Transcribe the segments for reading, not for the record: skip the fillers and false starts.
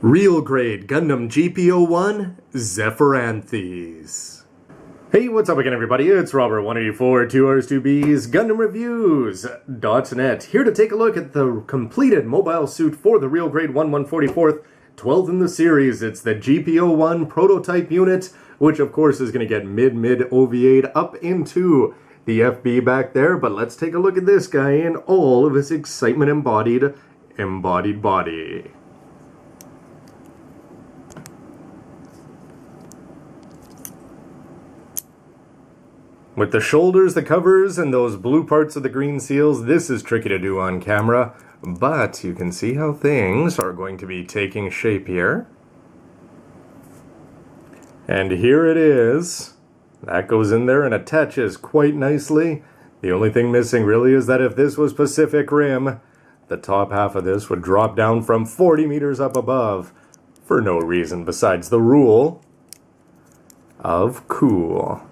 Real grade Gundam GP01 Zephyranthes. Hey, what's up again, everybody? It's Robert184, 2Rs2Bs, GundamReviews.net, here to take a look at the completed mobile suit for the real grade 1144th, 12th in the series. It's the GP01 prototype unit, which of course is going to get mid OVA'd up into the FB back there, but let's take a look at this guy in all of his excitement embodied body. With the shoulders, the covers, and those blue parts of the green seals, this is tricky to do on camera, but you can see how things are going to be taking shape here. And here it is. That goes in there and attaches quite nicely. The only thing missing really is that if this was Pacific Rim, the top half of this would drop down from 40 meters up above for no reason besides the rule of cool.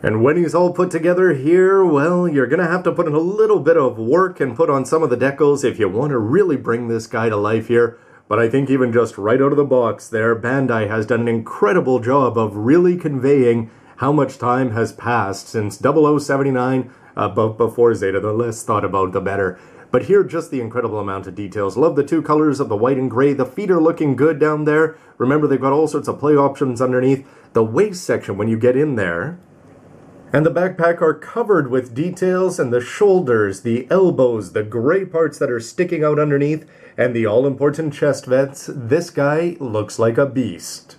And when he's all put together here, well, you're going to have to put in a little bit of work and put on some of the decals if you want to really bring this guy to life here. But I think even just right out of the box there, Bandai has done an incredible job of really conveying how much time has passed since 0079, before Zeta. The less thought about, the better. But here, just the incredible amount of details. Love the two colors of the white and gray. The feet are looking good down there. Remember, they've got all sorts of play options underneath. The waist section, when you get in there, and the backpack are covered with details, and the shoulders, the elbows, the gray parts that are sticking out underneath, and the all-important chest vents. This guy looks like a beast.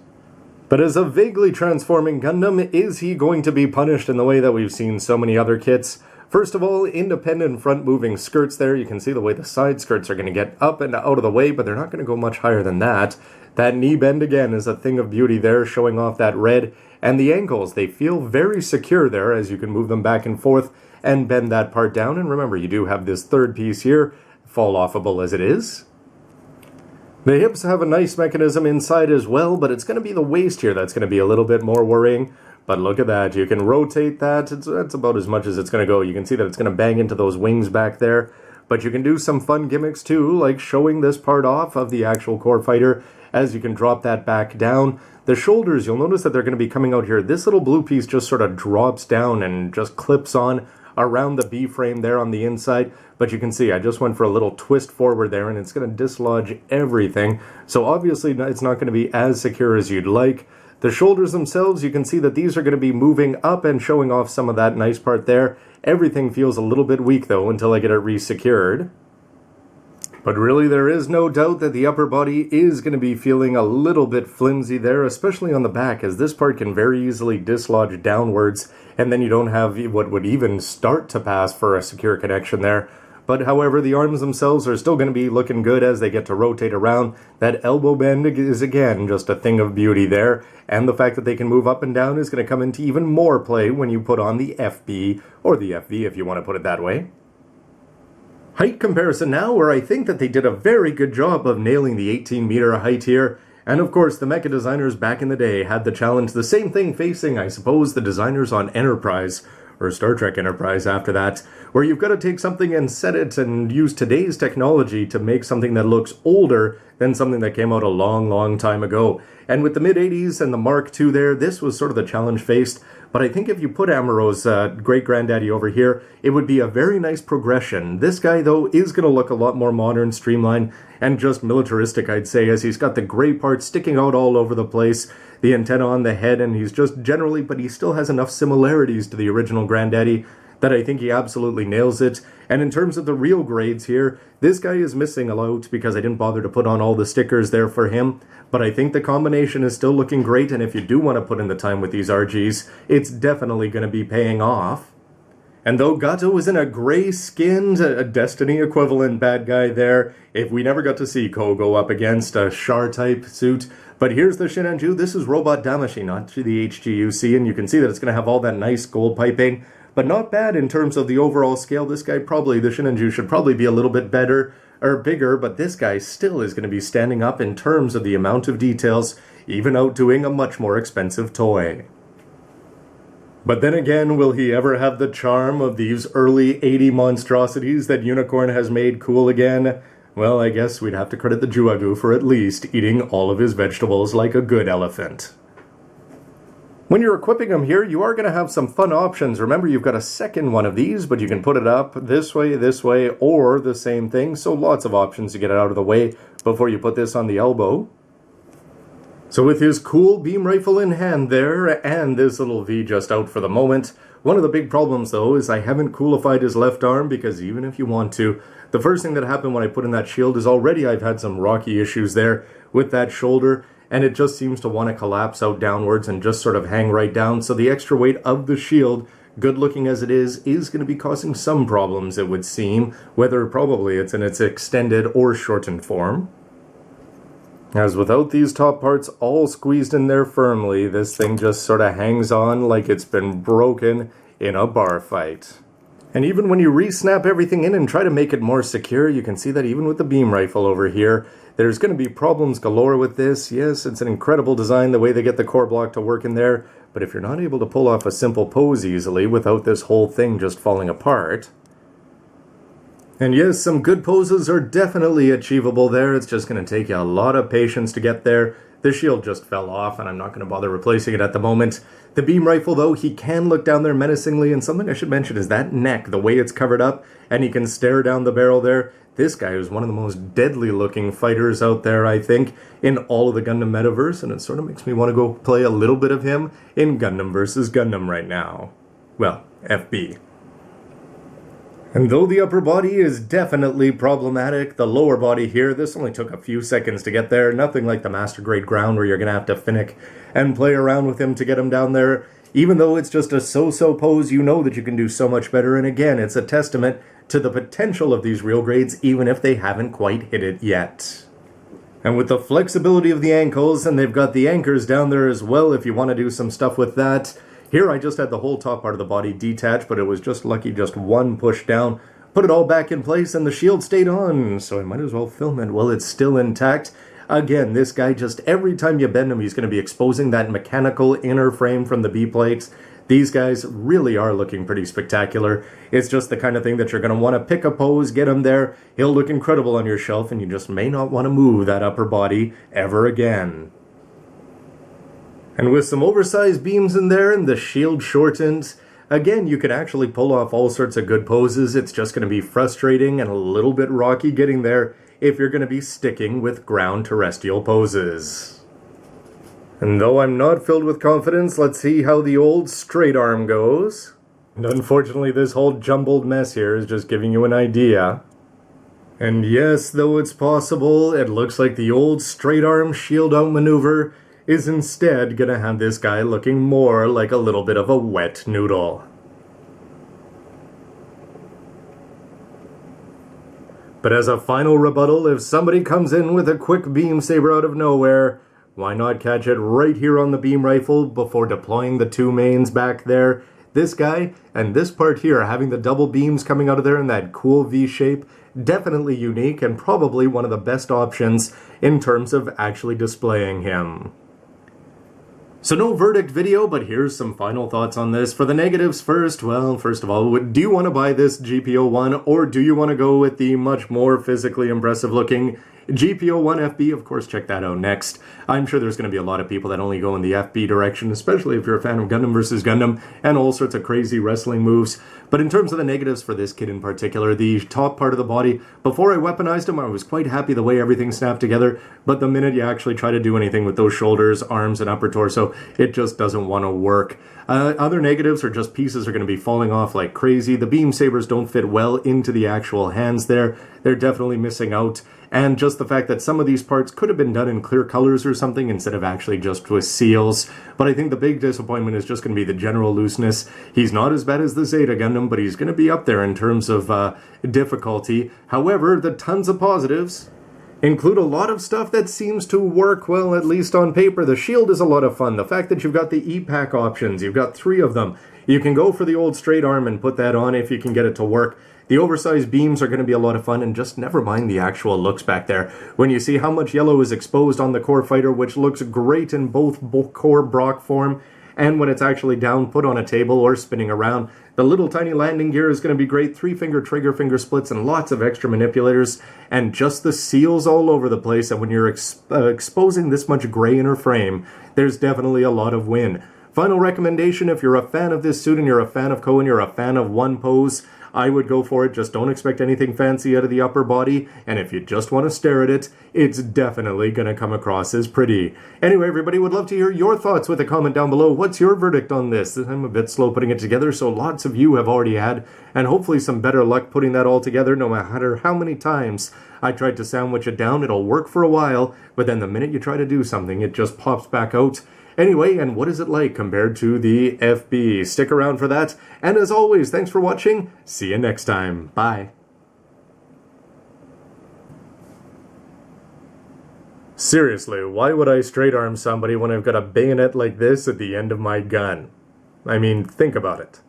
But as a vaguely transforming Gundam, is he going to be punished in the way that we've seen so many other kits? First of all, independent front-moving skirts there. You can see the way the side skirts are going to get up and out of the way, but they're not going to go much higher than that. That knee bend, again, is a thing of beauty there, showing off that red. And the ankles, they feel very secure there as you can move them back and forth and bend that part down. And remember, you do have this third piece here, fall-offable as it is. The hips have a nice mechanism inside as well, but it's going to be the waist here that's going to be a little bit more worrying. But look at that, you can rotate that. That's about as much as it's going to go. You can see that it's going to bang into those wings back there. But you can do some fun gimmicks too, like showing this part off of the actual core fighter as you can drop that back down. The shoulders, you'll notice that they're going to be coming out here. This little blue piece just sort of drops down and just clips on around the B-frame there on the inside. But you can see I just went for a little twist forward there, and it's going to dislodge everything. So obviously it's not going to be as secure as you'd like. The shoulders themselves, you can see that these are going to be moving up and showing off some of that nice part there. Everything feels a little bit weak though until I get it re-secured. But really, there is no doubt that the upper body is going to be feeling a little bit flimsy there, especially on the back, as this part can very easily dislodge downwards, and then you don't have what would even start to pass for a secure connection there. But however, the arms themselves are still going to be looking good as they get to rotate around. That elbow bend is, again, just a thing of beauty there, and the fact that they can move up and down is going to come into even more play when you put on the FB, or the FV if you want to put it that way. Height comparison now, where I think that they did a very good job of nailing the 18-meter height here. And of course, the mecha designers back in the day had the challenge, the same thing facing, I suppose, the designers on Enterprise, or Star Trek Enterprise after that, where you've got to take something and set it and use today's technology to make something that looks older than something that came out a long time ago. And with the mid-80s and the Mark II there, this was sort of the challenge faced. But I think if you put Amuro's great-granddaddy over here, it would be a very nice progression. This guy, though, is going to look a lot more modern, streamlined, and just militaristic, I'd say, as he's got the gray part sticking out all over the place, the antenna on the head, and he's just generally, but he still has enough similarities to the original granddaddy that I think he absolutely nails it. And in terms of the real grades here, this guy is missing a lot because I didn't bother to put on all the stickers there for him. But I think the combination is still looking great, and if you do want to put in the time with these RGs, it's definitely going to be paying off. And though Gato is in a gray-skinned, a Destiny equivalent bad guy there, if we never got to see Ko go up against a Char-type suit. But here's the Shinanju. This is Robot Damashi, not the HGUC, and you can see that it's going to have all that nice gold piping. But not bad in terms of the overall scale. This guy probably, the Shinanju, should probably be a little bit better, or bigger, but this guy still is going to be standing up in terms of the amount of details, even outdoing a much more expensive toy. But then again, will he ever have the charm of these early 80 monstrosities that Unicorn has made cool again? Well, I guess we'd have to credit the Juagu for at least eating all of his vegetables like a good elephant. When you're equipping them here, you are going to have some fun options. Remember, you've got a second one of these, but you can put it up this way, or the same thing. So lots of options to get it out of the way before you put this on the elbow. So with his cool beam rifle in hand there, and this little V just out for the moment, one of the big problems though is I haven't coolified his left arm, because even if you want to, the first thing that happened when I put in that shield is already I've had some rocky issues there with that shoulder, and it just seems to want to collapse out downwards and just sort of hang right down. So the extra weight of the shield, good looking as it is going to be causing some problems, it would seem, whether probably it's in its extended or shortened form. As without these top parts all squeezed in there firmly, this thing just sort of hangs on like it's been broken in a bar fight. And even when you re-snap everything in and try to make it more secure, you can see that even with the beam rifle over here, there's going to be problems galore with this. Yes, it's an incredible design the way they get the core block to work in there, but if you're not able to pull off a simple pose easily without this whole thing just falling apart. And yes, some good poses are definitely achievable there. It's just going to take you a lot of patience to get there. The shield just fell off, and I'm not going to bother replacing it at the moment. The beam rifle, though, he can look down there menacingly, and something I should mention is that neck, the way it's covered up, and he can stare down the barrel there. This guy is one of the most deadly-looking fighters out there, I think, in all of the Gundam metaverse, and it sort of makes me want to go play a little bit of him in Gundam vs. Gundam right now. Well, FB. And though the upper body is definitely problematic, the lower body here, this only took a few seconds to get there. Nothing like the Master Grade ground where you're going to have to finnick and play around with him to get him down there. Even though it's just a so-so pose, you know that you can do so much better. And again, it's a testament to the potential of these real grades, even if they haven't quite hit it yet. And with the flexibility of the ankles, and they've got the anchors down there as well if you want to do some stuff with that. Here I just had the whole top part of the body detached, but it was just lucky, just one push down. Put it all back in place and the shield stayed on, so I might as well film it while it's still intact. Again, this guy just, every time you bend him, he's going to be exposing that mechanical inner frame from the B-plates. These guys really are looking pretty spectacular. It's just the kind of thing that you're going to want to pick a pose, get him there, he'll look incredible on your shelf, and you just may not want to move that upper body ever again. And with some oversized beams in there and the shield shortened, again, you can actually pull off all sorts of good poses. It's just going to be frustrating and a little bit rocky getting there if you're going to be sticking with ground terrestrial poses. And though I'm not filled with confidence, let's see how the old straight arm goes. And unfortunately, this whole jumbled mess here is just giving you an idea. And yes, though it's possible, it looks like the old straight arm shield out maneuver is instead gonna have this guy looking more like a little bit of a wet noodle. But as a final rebuttal, if somebody comes in with a quick beam saber out of nowhere, why not catch it right here on the beam rifle before deploying the two mains back there? This guy and this part here, having the double beams coming out of there in that cool V shape, definitely unique and probably one of the best options in terms of actually displaying him. So no verdict video, but here's some final thoughts on this. For the negatives first, well, first of all, do you want to buy this GP01 or do you want to go with the much more physically impressive looking GP01 FB? Of course, check that out next. I'm sure there's going to be a lot of people that only go in the FB direction, especially if you're a fan of Gundam vs. Gundam and all sorts of crazy wrestling moves. But in terms of the negatives for this kid in particular, the top part of the body, before I weaponized him, I was quite happy the way everything snapped together, but the minute you actually try to do anything with those shoulders, arms, and upper torso, it just doesn't want to work. Other negatives are just pieces are going to be falling off like crazy. The beam sabers don't fit well into the actual hands there. They're definitely missing out. And just the fact that some of these parts could have been done in clear colors or something instead of actually just with seals. But I think the big disappointment is just going to be the general looseness. He's not as bad as the Zeta Gundam, but he's going to be up there in terms of difficulty. However, the tons of positives include a lot of stuff that seems to work well, at least on paper. The shield is a lot of fun. The fact that you've got the E-Pack options, you've got 3 of them. You can go for the old straight arm and put that on if you can get it to work. The oversized beams are going to be a lot of fun, and just never mind the actual looks back there. When you see how much yellow is exposed on the core fighter, which looks great in both core Brock form and when it's actually down, put on a table or spinning around. The little tiny landing gear is going to be great, 3-finger trigger finger splits and lots of extra manipulators, and just the seals all over the place, and when you're exposing this much gray inner frame, there's definitely a lot of win. Final recommendation, if you're a fan of this suit and you're a fan of Koen, you're a fan of one pose, I would go for it. Just don't expect anything fancy out of the upper body, and if you just want to stare at it, it's definitely going to come across as pretty. Anyway, everybody, would love to hear your thoughts with a comment down below. What's your verdict on this? I'm a bit slow putting it together, so lots of you have already had, and hopefully some better luck putting that all together. No matter how many times I tried to sandwich it down, it'll work for a while, but then the minute you try to do something, it just pops back out. Anyway, and what is it like compared to the FB? Stick around for that. And as always, thanks for watching. See you next time. Bye. Seriously, why would I straight arm somebody when I've got a bayonet like this at the end of my gun? I mean, think about it.